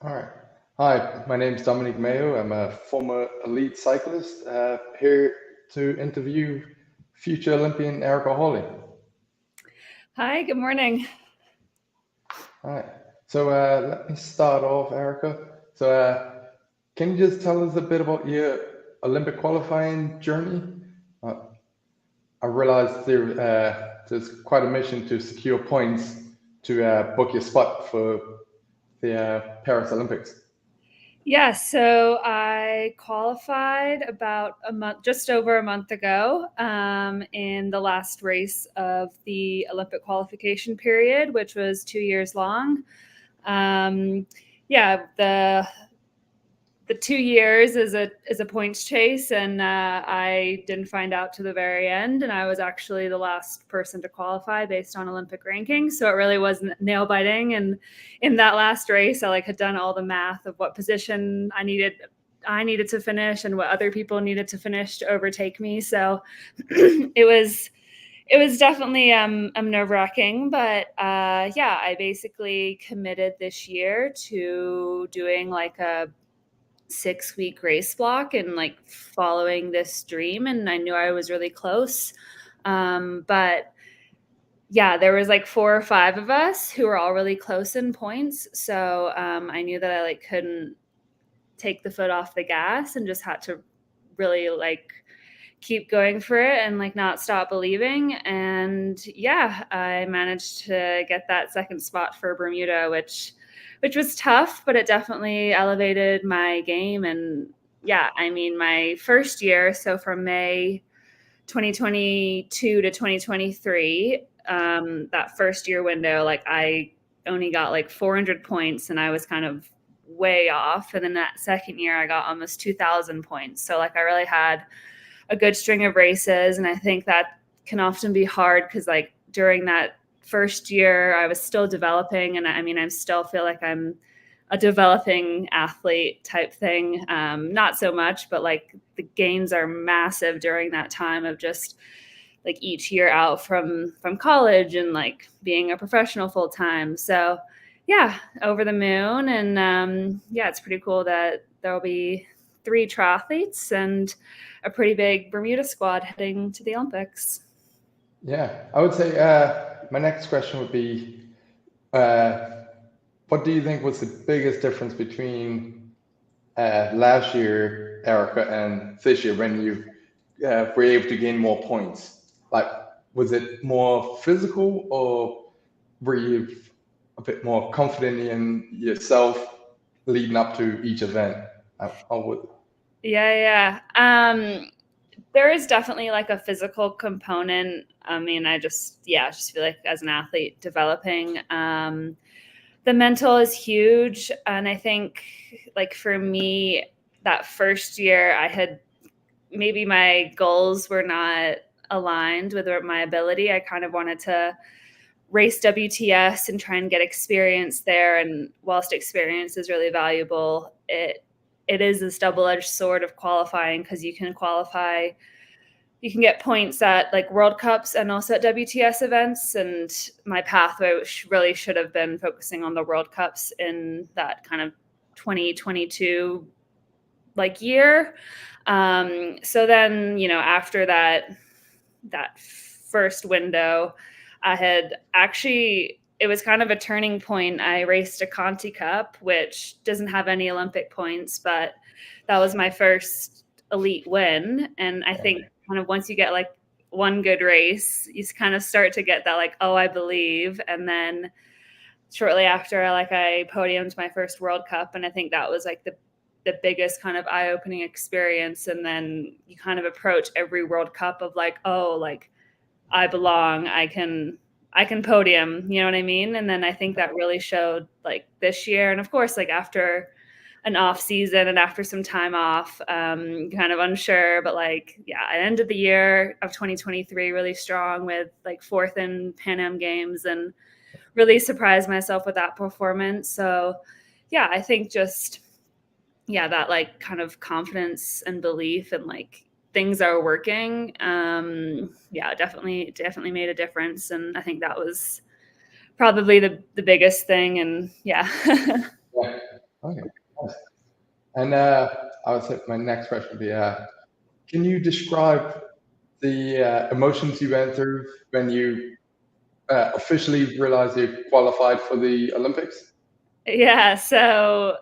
All right. Hi, my name is Dominique Mayho. I'm a former elite cyclist here to interview future Olympian Erica Hawley. Hi, good morning. All right. So let me start off, Erica. So can you just tell us a bit about your Olympic qualifying journey? Uh, I realized there's quite a mission to secure points to book your spot for the Paris Olympics. Yeah, so I qualified about a month, just over a month ago, in the last race of the Olympic qualification period, which was 2 years long. Um, yeah, the 2 years is a points chase, and I didn't find out to the very end, and I was actually the last person to qualify based on Olympic rankings. So it really was nail biting. And in that last race, I had done all the math of what position I needed to finish and what other people needed to finish to overtake me. So it was definitely nerve wracking, but yeah, I basically committed this year to doing like a 6-week race block and like following this dream, and I knew I was really close. But yeah, there was like 4 or 5 of us who were all really close in points, so I knew that I like couldn't take the foot off the gas and just had to really like keep going for it and like not stop believing. And yeah, I managed to get that second spot for Bermuda, which was tough, but it definitely elevated my game. And yeah, I mean, my first year, so from May 2022 to 2023, that first year window, like I only got like 400 points and I was kind of way off. And then that second year, I got almost 2,000 points. So like I really had a good string of races. And I think that can often be hard because like during that first year, I was still developing. And I mean, I still feel like I'm a developing athlete type thing. Not so much, but like the gains are massive during that time of just like each year out from college and like being a professional full time. So yeah, over the moon. And yeah, it's pretty cool that there'll be 3 triathletes and a pretty big Bermuda squad heading to the Olympics. Yeah, I would say my next question would be, uh, what do you think was the biggest difference between last year, Erica, and this year when you were able to gain more points? Like, was it more physical, or were you a bit more confident in yourself leading up to each event? I would. Yeah, yeah. There is definitely like a physical component. I mean, I just feel like as an athlete developing, the mental is huge. And I think like for me, that first year I had maybe my goals were not aligned with my ability. I kind of wanted to race WTS and try and get experience there. And whilst experience is really valuable, it is this double-edged sword of qualifying, because you can get points at like World Cups and also at WTS events. And my pathway really should have been focusing on the World Cups in that kind of 2022 like year. So then, after that first window, I had actually, it was kind of a turning point. I raced a Conti Cup, which doesn't have any Olympic points, but that was my first elite win. And I think kind of once you get like one good race, you kind of start to get that like, oh, I believe. And then shortly after, I podiumed my first World Cup, and I think that was like the biggest kind of eye-opening experience. And then you kind of approach every World Cup of like, oh, like I belong, I can podium, you know what I mean? And then I think that really showed like this year. And of course, like after an off season and after some time off, kind of unsure, but like, yeah, I ended the year of 2023 really strong with like fourth in Pan Am Games, and really surprised myself with that performance. So yeah, I think just, yeah, that like kind of confidence and belief and like things are working. Yeah, definitely made a difference. And I think that was probably the biggest thing. And yeah. Yeah. Okay. Nice. And I would say my next question would be, can you describe the emotions you went through when you officially realized you qualified for the Olympics? Yeah, so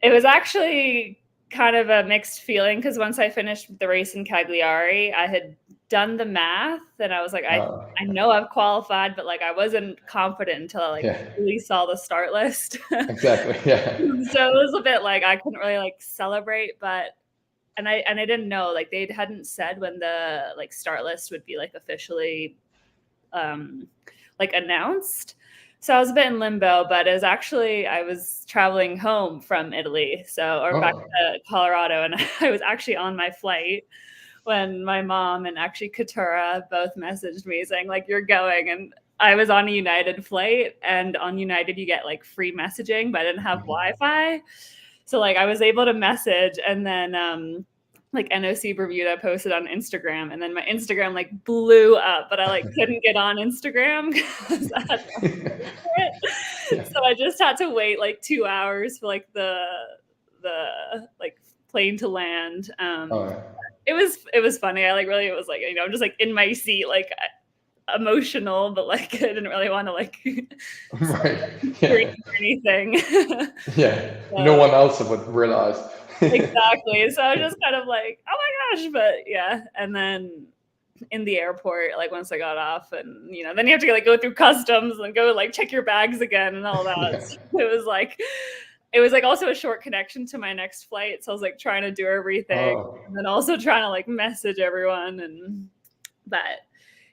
it was actually kind of a mixed feeling because once I finished the race in Cagliari, I had done the math and I was like, Uh, I know I've qualified, but like I wasn't confident until I like yeah, really saw the start list. So exactly. Yeah. it was a bit like I couldn't really like celebrate, but and I didn't know like they hadn't said when the like start list would be like officially um like announced. So I was a bit in limbo, but it was actually I was traveling home from Italy, so or back Oh, to Colorado, and I was actually on my flight when my mom and actually Katura both messaged me saying like you're going, and I was on a United flight, and on United you get like free messaging, but I didn't have mhm. Wi-Fi, so like I was able to message, and then like NOC Bermuda posted on Instagram, and then my Instagram like blew up, but I like couldn't get on Instagram because I had no space for it. Yeah. So I just had to wait like 2 hours for like the like plane to land. Oh, yeah. It was funny. I like really it was like I'm just like in my seat like emotional, but like I didn't really want to like Right. scream Yeah. or anything. Yeah. No So one else would realize. exactly. So I was just kind of like, oh my gosh, but yeah. And then in the airport, like once I got off, and then you have to like go through customs and go like check your bags again and all that. Yeah. So it was like also a short connection to my next flight. So I was like trying to do everything Oh, and then also trying to like message everyone but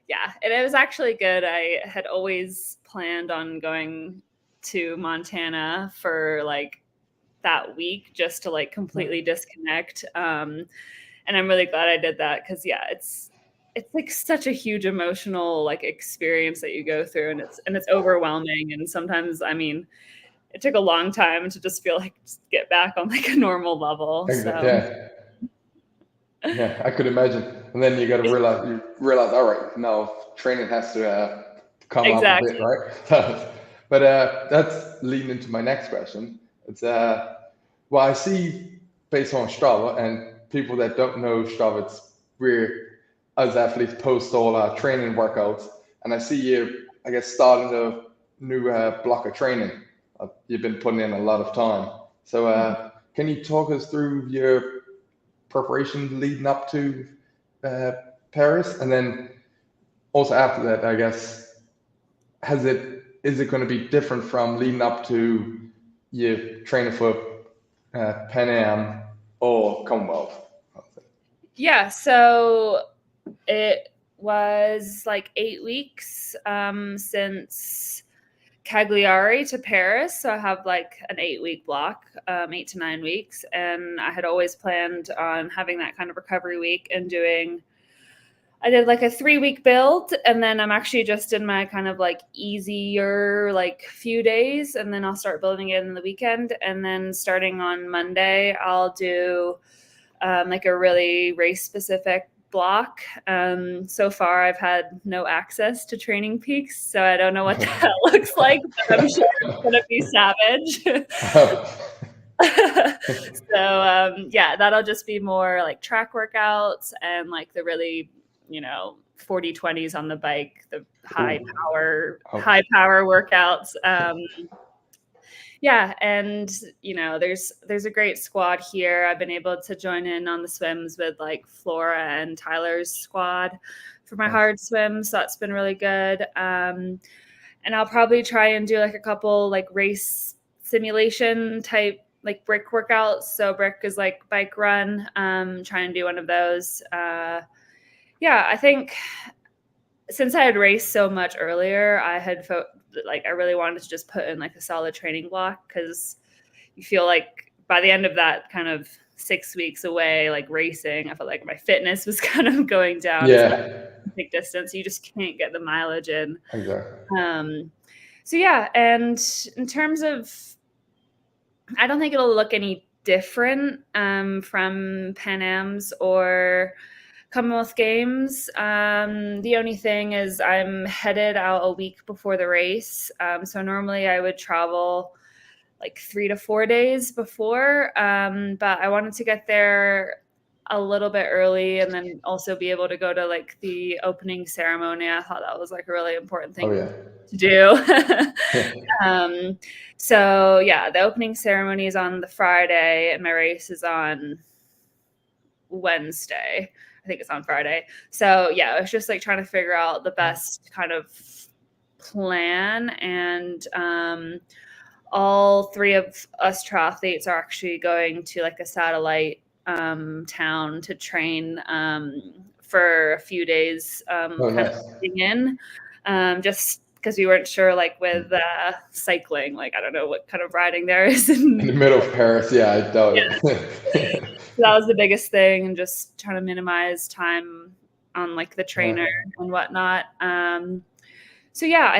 yeah, and it was actually good. I had always planned on going to Montana for like that week just to like completely disconnect. And I'm really glad I did that because yeah, it's like such a huge emotional like experience that you go through, and it's overwhelming. And sometimes, I mean, it took a long time to just feel like just get back on like a normal level. So yeah. Yeah, I could imagine. And then you realize, all right, now training has to come up a bit, exactly. right? But that's leading into my next question. It's well, I see based on Strava, and people that don't know Strava, it's where as athletes post all our training workouts, and I see you, I guess, starting a new block of training. You've been putting in a lot of time. So can you talk us through your preparation leading up to uh, Paris, and then also after that, I guess, is it going to be different from leading up to you training for Pan Am or Commonwealth? Yeah, so it was like 8 weeks since Cagliari to Paris. So I have like an 8 week block, 8 to 9 weeks. And I had always planned on having that kind of recovery week and I did like a 3 week build. And then I'm actually just in my kind of like easier, like few days. And then I'll start building it in the weekend. And then starting on Monday, I'll do like a really race specific block. So far, I've had no access to Training Peaks, so I don't know what that looks like, but I'm sure it's going to be savage. Yeah, that'll just be more like track workouts and like the really, 40/20s on the bike, the high Ooh, power, okay. high power workouts. Yeah, and there's a great squad here. I've been able to join in on the swims with like Flora and Tyler's squad for my Nice. hard swims, so that's been really good. And I'll probably try and do like a couple like race simulation type like brick workouts. So brick is like bike run. Try and do one of those. Yeah, I think since I had raced so much earlier, like I really wanted to just put in like a solid training block because you feel like by the end of that kind of 6 weeks away, like racing, I felt like my fitness was kind of going down, especially Yeah, big distance. You just can't get the mileage in. exactly. So yeah, and in terms of, I don't think it'll look any different from Pan Am's or Commonwealth Games. The only thing is I'm headed out a week before the race. So normally I would travel like 3 to 4 days before. But I wanted to get there a little bit early and then also be able to go to like the opening ceremony. I thought that was like a really important thing to do. So yeah, the opening ceremony is on the Friday and my race is on Wednesday. I think it's on Friday. So yeah, I was just like trying to figure out the best kind of plan. And all three of us triathletes are actually going to like a satellite town to train for a few days, just because we weren't sure, like with cycling, like I don't know what kind of riding there is in the middle of Paris. Yeah, I doubt it. So that was the biggest thing, and just trying to minimize time on like the trainer and whatnot. So yeah,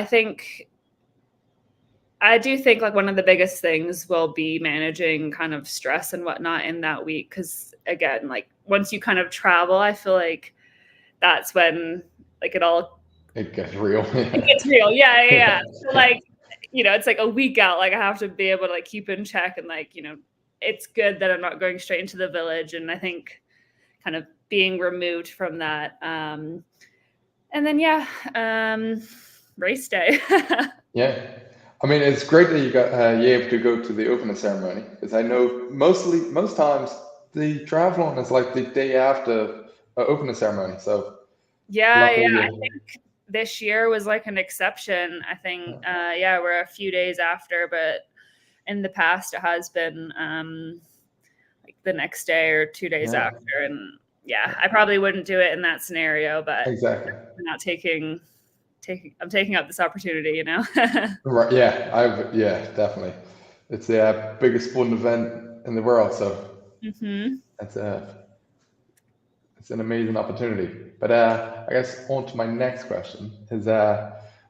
I do think like one of the biggest things will be managing kind of stress and whatnot in that week. Cause again, like once you kind of travel, I feel like that's when like it gets real. It gets real. Yeah. So like, it's like a week out. Like I have to be able to like keep in check and like, it's good that I'm not going straight into the village. And I think kind of being removed from that. And then, race day. Yeah. I mean, it's great that you got you're able to go to the opening ceremony, because I know most times the triathlon is like the day after opening ceremony. So I think this year was like an exception. I think we're a few days after, but in the past it has been like the next day or 2 days after. And I probably wouldn't do it in that scenario, but exactly, I'm not I'm taking up this opportunity, Right. Yeah, definitely. It's the biggest sporting event in the world. So it's an amazing opportunity. But I guess on to my next question is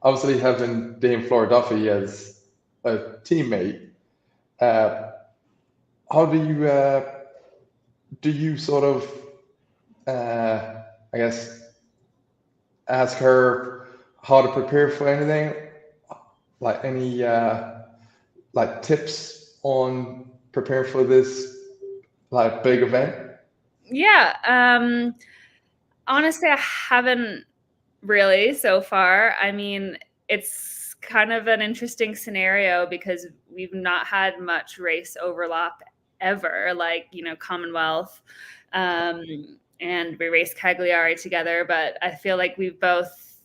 obviously having Dame Flora Duffy as a teammate, how do you sort of I guess ask her how to prepare for anything, like any like tips on preparing for this like big event? Honestly, I haven't really so far. I mean, it's kind of an interesting scenario because we've not had much race overlap ever, like, Commonwealth, and we raced Cagliari together, but I feel like we've both,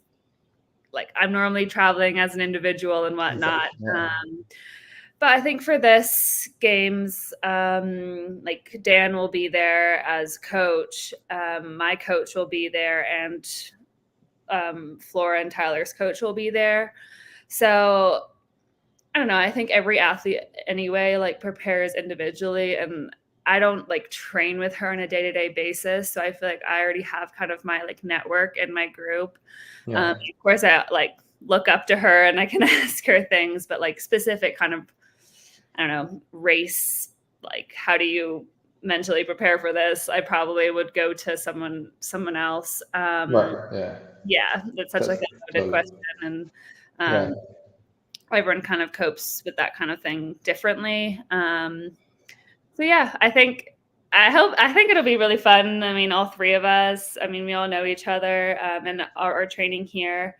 like, I'm normally traveling as an individual and whatnot. But I think for this games, like Dan will be there as coach. My coach will be there, and Flora and Tyler's coach will be there. So I don't know. I think every athlete anyway, like prepares individually, and I don't like train with her on a day-to-day basis. So I feel like I already have kind of my like network in my group. Of course, I like look up to her and I can ask her things, but like specific kind of, I don't know, race, like how do you mentally prepare for this? I probably would go to someone else. Yeah, that's such like a loaded question, and everyone kind of copes with that kind of thing differently. So yeah, I think it'll be really fun. I mean, all three of us, I mean, we all know each other and are training here.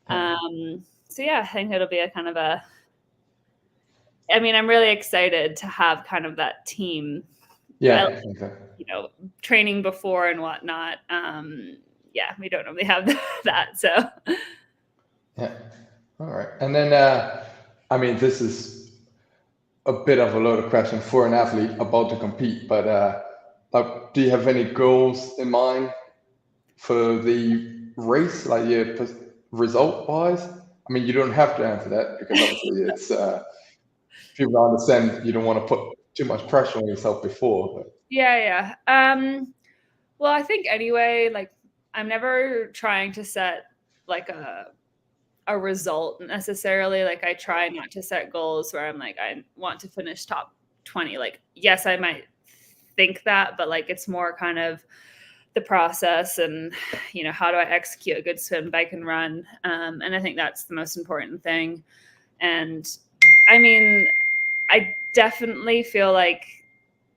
So yeah, I think it'll be a kind of I'm really excited to have kind of that team. Training before and whatnot. We don't really have that. So. Yeah. All right. And then, I mean, this is a bit of a loaded question for an athlete about to compete, but like, do you have any goals in mind for the race, like result-wise? I mean, you don't have to answer that because obviously it's people understand you don't want to put too much pressure on yourself before. But. Yeah. Well, I think anyway, like I'm never trying to set like a result necessarily. Like I try not to set goals where I'm like, I want to finish top 20. Like, yes, I might think that, but like it's more kind of the process and, how do I execute a good swim, bike, and run? And I think that's the most important thing. And I mean, I definitely feel like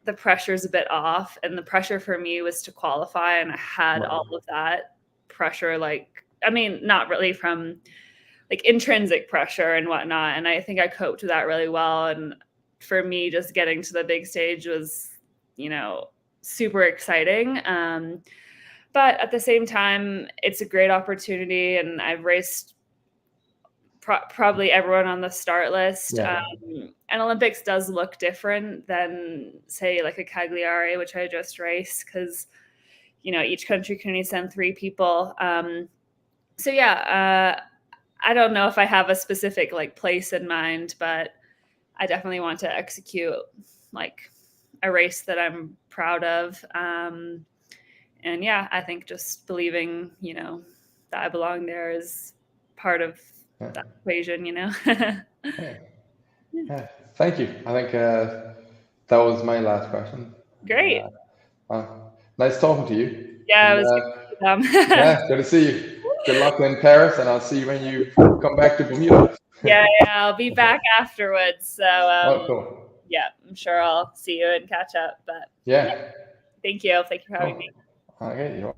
the pressure is a bit off, and the pressure for me was to qualify, and I had all of that pressure, like, I mean, not really from like intrinsic pressure and whatnot, and I think I coped with that really well. And for me, just getting to the big stage was, you know, super exciting. But at the same time, it's a great opportunity, and I've raced probably everyone on the start list. And Olympics does look different than, say, like a Cagliari, which I just raced, because, you know, each country can only send 3 people. So yeah, I don't know if I have a specific like place in mind, but I definitely want to execute like a race that I'm proud of. And yeah, I think just believing, you know, that I belong there is part of that equation, you know. Thank you. I think that was my last question. Great. Nice talking to you. Yeah, And, it was good to yeah, good to see you. Good luck in Paris, and I'll see you when you come back to Bermuda. Yeah, I'll be back afterwards. So Cool. Yeah, I'm sure I'll see you and catch up. But yeah. thank you. Thank you for having me. Okay.